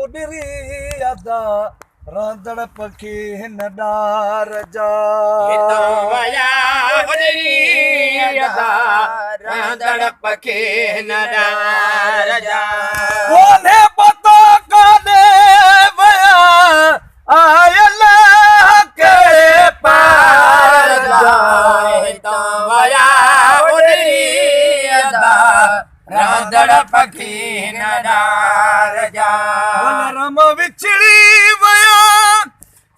उॾरी अदा रांदड़ पखी हिन डार जा वया उॾरी अदा रांदड़ पखी हिन डार जा कोन्हे पतो कान्हे वया आयल कहिड़े पार जा वया उॾरी अदा रांदड़ पखी हिन डार जा रम विछड़ी वया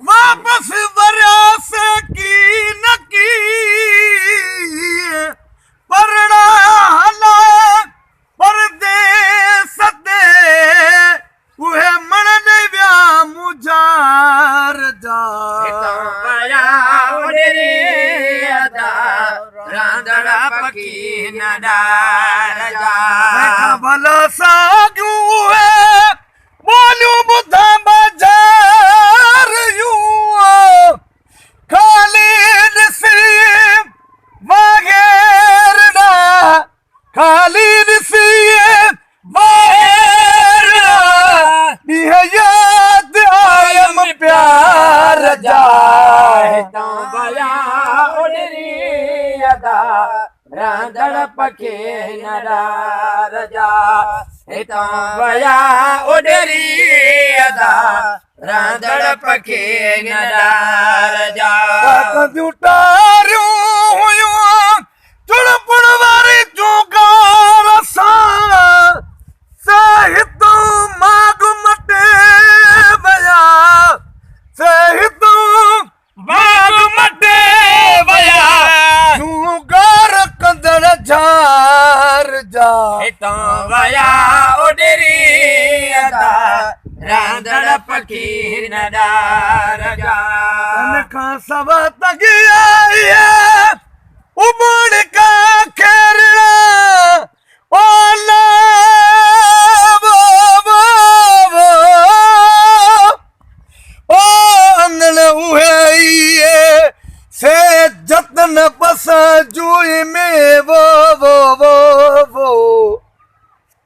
वापस वरियास की न की परड़ा हला परदेस ते उहे मणन विया मुझार जा वया उॾरी अदा रांदड़ पखी हिन डार जा भला साॻियूं उहे ॿोलियूं ॿुधा बाज़ार खाली ॾिसी वागेर खाली ॾिसी वागेर ॾींहं याद आयम प्यार जा वया उॾरी अदा रांदड़ पखी हिन डार जा हितां वया उॾरी अदा रांदड़ पखी हिन डार जा कंप्यूटरियूं हुयूं चुड़पुड़ वारी चूकार सां सहितो माग मटे वया सहितो माग मटे वया चूकार कंदड़ झार जा हितां वया उॾरी अदा रांदड़ पखी हिन डार जा तन खां सवा तगी आई उमड़ का खेरड़ा ओला ओ अंगण उहे से जतन बस जुई में वो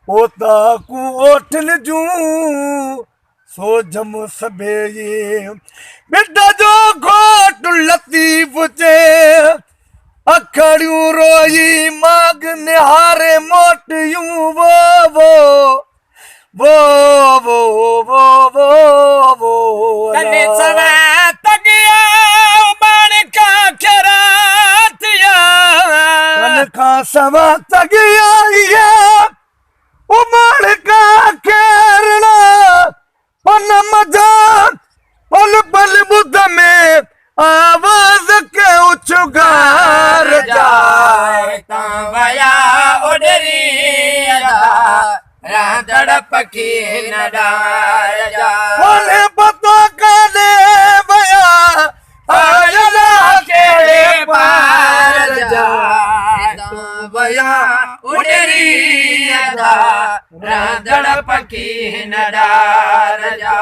ओता को ओठन जूं सोजम सबे बिड्डा जो घोट लतीफ जे अखड़ियूं रोई माग निहारे मोटियूं तने सवा तगिया उमड़ का खरातिया तन खां सवा तगिया उमड़ का खेरड़ा पन मजा पल पल बुध में आवाज के उछगार जाए वया उॾरी अदा रांदड़ पखी हिन डार जा कोन्हे पतो कान्हे वया आयल कहिड़े पार जा वया उॾरी अदा रांदड़ पखी हिन डार जा